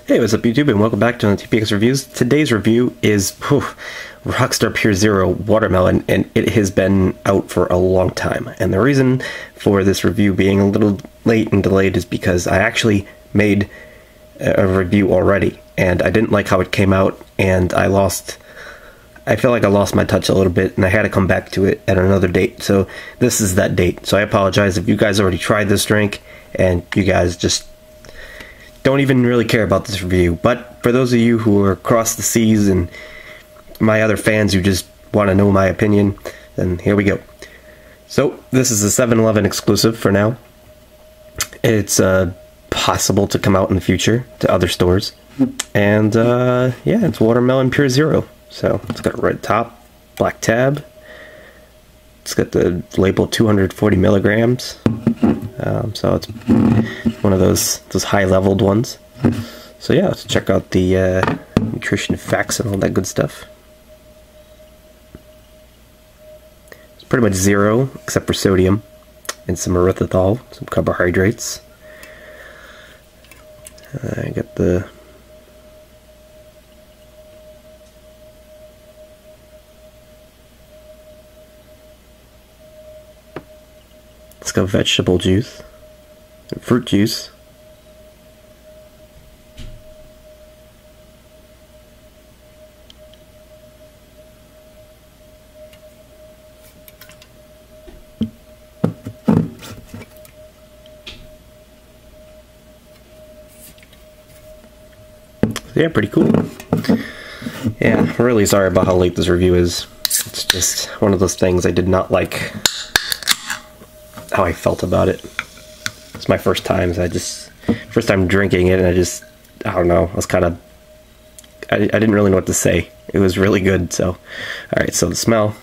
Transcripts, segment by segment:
Hey, what's up YouTube, and welcome back to the TPX Reviews. Today's review is Rockstar Pure Zero Watermelon, and it has been out for a long time. And the reason for this review being a little late and delayed is because I actually made a review already, and I didn't like how it came out, and I feel like I lost my touch a little bit, and I had to come back to it at another date. So this is that date. So I apologize if you guys already tried this drink, and you guys just don't even really care about this review. But for those of you who are across the seas and my other fans who just want to know my opinion, then here we go. So this is a 7-Eleven exclusive for now. It's possible to come out in the future to other stores. And yeah, it's Watermelon Pure Zero. So it's got a red top, black tab. It's got the label 240 milligrams. So it's one of those high-leveled ones. So yeah, let's check out the nutrition facts and all that good stuff. It's pretty much zero, except for sodium, and some erythritol, some carbohydrates. I got the It's got vegetable juice and fruit juice. Yeah, pretty cool. Yeah, I'm really sorry about how late this review is. It's just one of those things I did not like how I felt about it. It's my first time, so first time drinking it, and I don't know, I didn't really know what to say. It was really good. So alright, so the smell,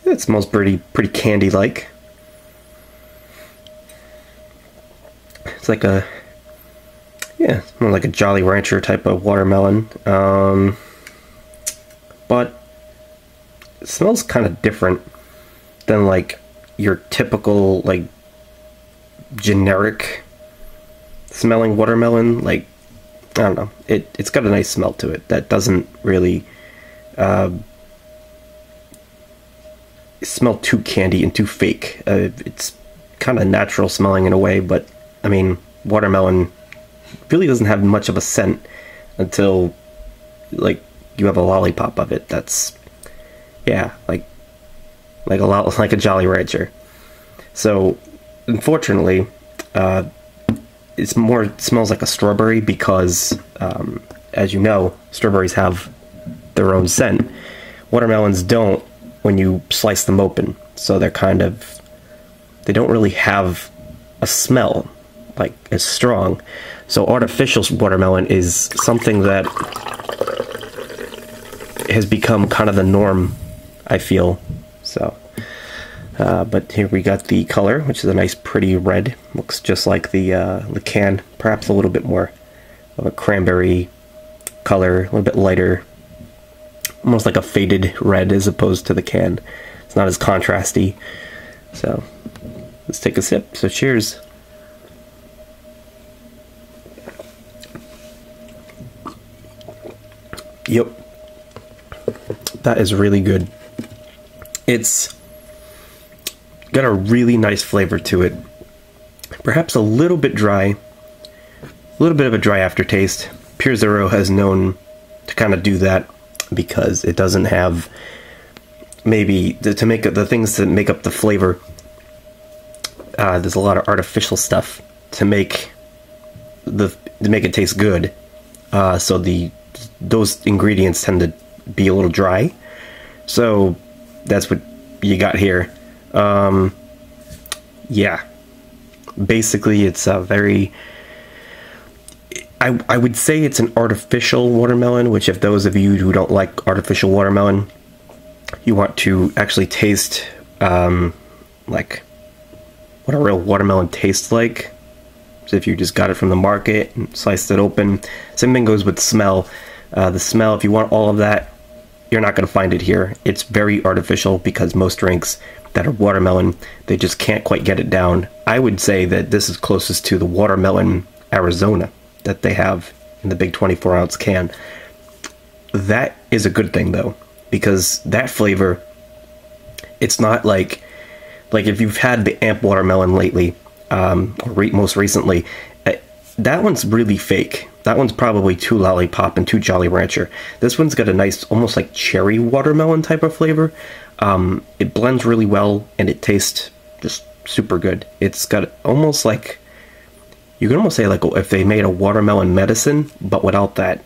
it smells pretty candy like. It's like a, yeah, more like a Jolly Rancher type of watermelon, but it smells kind of different than like your typical like generic smelling watermelon. Like, I don't know, it's got a nice smell to it that doesn't really smell too candy and too fake. It's kind of natural smelling in a way, but I mean, watermelon really doesn't have much of a scent until like you have a lollipop of it. That's, yeah, like a lot like a Jolly Rancher. So unfortunately, it smells like a strawberry because, as you know, strawberries have their own scent. Watermelons don't when you slice them open, so they don't really have a smell like as strong. So artificial watermelon is something that has become kind of the norm, I feel. So, but here we got the color, which is a nice pretty red. Looks just like the can, perhaps a little bit more of a cranberry color, a little bit lighter, almost like a faded red as opposed to the can. It's not as contrasty. So let's take a sip. So cheers. Yep, that is really good. It's got a really nice flavor to it. Perhaps a little bit dry, a little bit of a dry aftertaste. Pure Zero has known to kind of do that because it doesn't have maybe to make the things that make up the flavor. There's a lot of artificial stuff to make it taste good. So those ingredients tend to be a little dry. So that's what you got here. Yeah, basically it's a very, I would say it's an artificial watermelon, which if those of you who don't like artificial watermelon, you want to actually taste like what a real watermelon tastes like. So if you just got it from the market and sliced it open. Same thing goes with smell. The smell, if you want all of that, you're not going to find it here. It's very artificial because most drinks that are watermelon. They just can't quite get it down. I would say that this is closest to the watermelon Arizona that they have in the big 24-ounce can. That is a good thing though, because that flavor, it's not like if you've had the Amp watermelon lately, or most recently, that one's really fake. That one's probably too Lollipop and too Jolly Rancher. This one's got a nice, almost like cherry watermelon type of flavor. It blends really well, and it tastes just super good. It's got almost like, you can almost say like if they made a watermelon medicine, but without that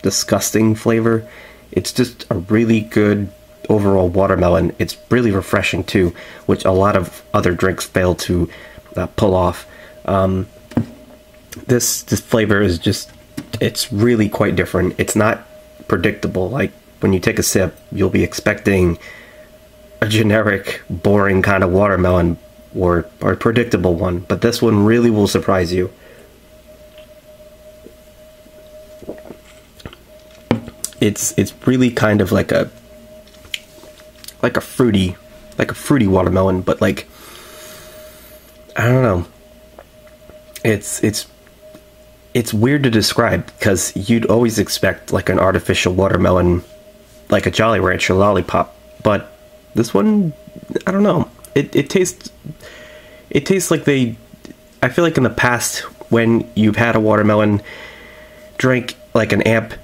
disgusting flavor. It's just a really good overall watermelon. It's really refreshing too, which a lot of other drinks fail to pull off. This flavor is just, it's really quite different. It's not predictable. Like when you take a sip, you'll be expecting a generic, boring kind of watermelon or a predictable one, but this one really will surprise you. It's really kind of like a fruity watermelon, but like, I don't know. It's weird to describe because you'd always expect like an artificial watermelon, like a Jolly Rancher lollipop, but this one, I don't know. It tastes like I feel like in the past when you've had a watermelon drink like an Amp,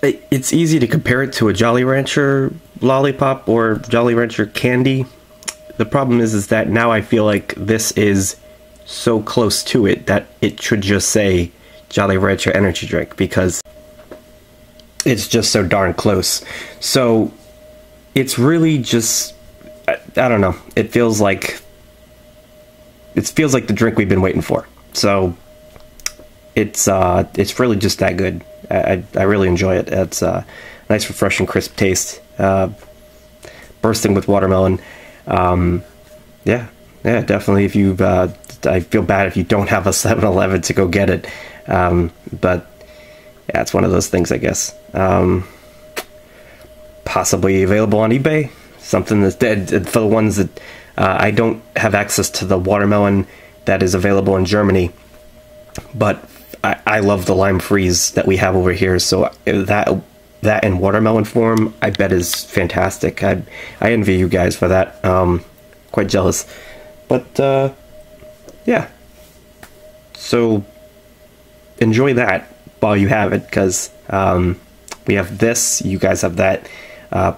it's easy to compare it to a Jolly Rancher lollipop or Jolly Rancher candy. The problem is that now I feel like this is so close to it that it should just say Jolly Rancher energy drink because it's just so darn close. So it's really just, I don't know. It feels like the drink we've been waiting for. So it's really just that good. I really enjoy it. It's a nice, refreshing, crisp taste, bursting with watermelon. Yeah, definitely. If you've, I feel bad if you don't have a 7-Eleven to go get it, but yeah, it's one of those things, I guess. Possibly available on eBay. Something that's dead for the ones that I don't have access to the watermelon that is available in Germany, but I love the lime freeze that we have over here, so that in watermelon form, I bet is fantastic. I envy you guys for that. Quite jealous, but yeah. So enjoy that while you have it, because we have this, you guys have that.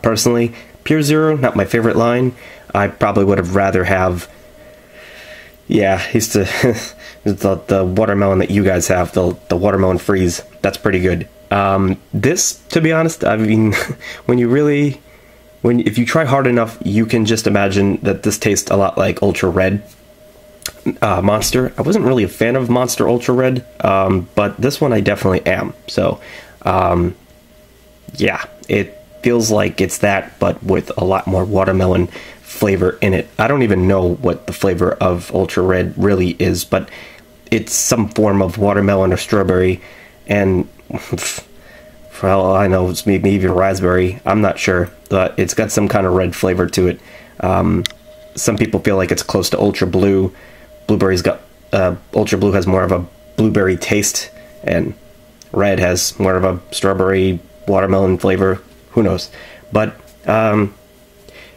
Personally, Pure Zero, not my favorite line. I probably would have rather have, used to the watermelon that you guys have, the watermelon freeze. That's pretty good. This, to be honest, I mean, if you try hard enough, you can just imagine that this tastes a lot like Ultra Red Monster. I wasn't really a fan of Monster Ultra Red, but this one I definitely am. So, yeah, it feels like it's that, but with a lot more watermelon flavor in it. I don't even know what the flavor of Ultra Red really is, but it's some form of watermelon or strawberry, and for all I know, it's maybe even raspberry. I'm not sure, but it's got some kind of red flavor to it. Some people feel like it's close to Ultra Blue. Blueberry's got Ultra Blue has more of a blueberry taste, and Red has more of a strawberry watermelon flavor. Who knows? But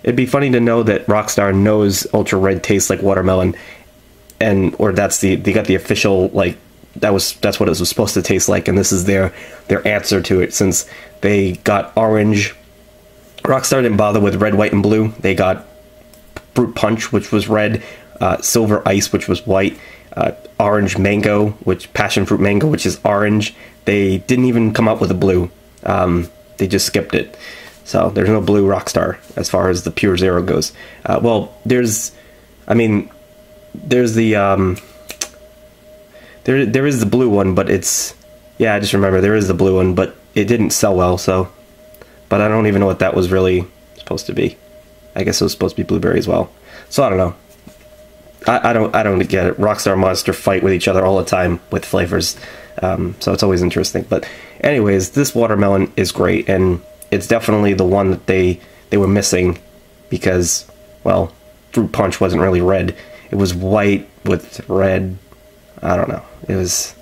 it'd be funny to know that Rockstar knows Ultra Red tastes like watermelon, or they got the official, like, that's what it was supposed to taste like, and this is their answer to it, since they got orange. Rockstar didn't bother with red, white, and blue. They got Fruit Punch, which was red, Silver Ice, which was white, Orange Mango, Passion Fruit Mango, which is orange. They didn't even come up with a blue. They just skipped it. So there's no blue Rockstar as far as the Pure Zero goes. Well, there's the there is the blue one, but it's, I just remember there is the blue one, but it didn't sell well. So, but I don't even know what that was really supposed to be. I guess it was supposed to be blueberry as well. So I don't know. I don't get it. Rockstar Monster fight with each other all the time with flavors. So it's always interesting. But anyways, this watermelon is great, and it's definitely the one that they were missing, because well, fruit punch wasn't really red. It was white with red. I don't know. It was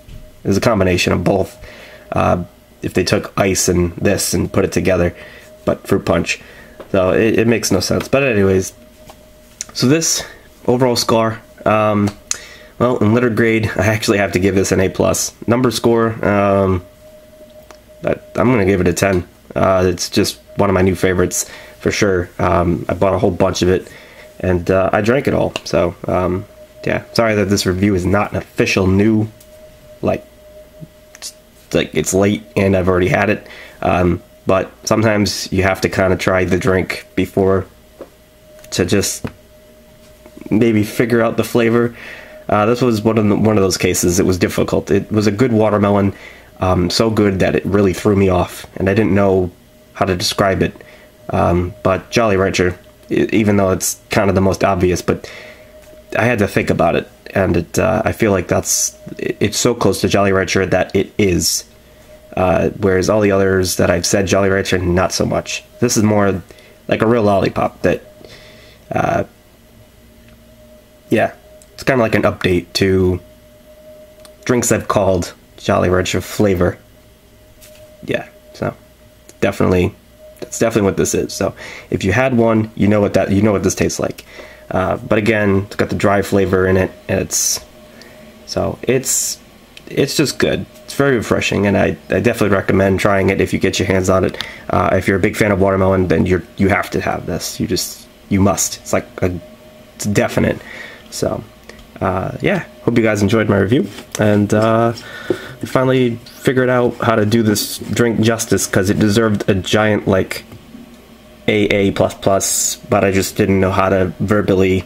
a combination of both. If they took ice and this and put it together, but fruit punch. So it makes no sense. But anyways, so this overall score, well, in letter grade, I actually have to give this an A+. Number score, I'm going to give it a 10. It's just one of my new favorites for sure. I bought a whole bunch of it, and I drank it all. So, yeah, sorry that this review is not an official new, like it's late and I've already had it. But sometimes you have to kind of try the drink before to just maybe figure out the flavor. This was one of those cases. It was difficult. It was a good watermelon, so good that it really threw me off, and I didn't know how to describe it. But Jolly Rancher, even though it's kind of the most obvious, but I had to think about it, and I feel like it's so close to Jolly Rancher that it is. Whereas all the others that I've said Jolly Rancher, not so much. This is more like a real lollipop that, yeah, it's kind of like an update to drinks I've called Jolly Rancher flavor. Yeah, so that's definitely what this is. So if you had one, you know what this tastes like. But again, it's got the dry flavor in it, and it's just good. It's very refreshing, and I definitely recommend trying it if you get your hands on it. If you're a big fan of watermelon, then you have to have this. You must. It's like it's definite. So yeah, hope you guys enjoyed my review, and finally figured out how to do this drink justice, because it deserved a giant like AA++, but I just didn't know how to verbally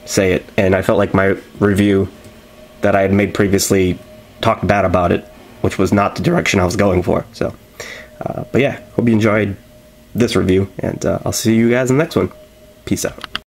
say it, and I felt like my review that I had made previously talked bad about it, which was not the direction I was going for. So but yeah, hope you enjoyed this review, and I'll see you guys in the next one. Peace out.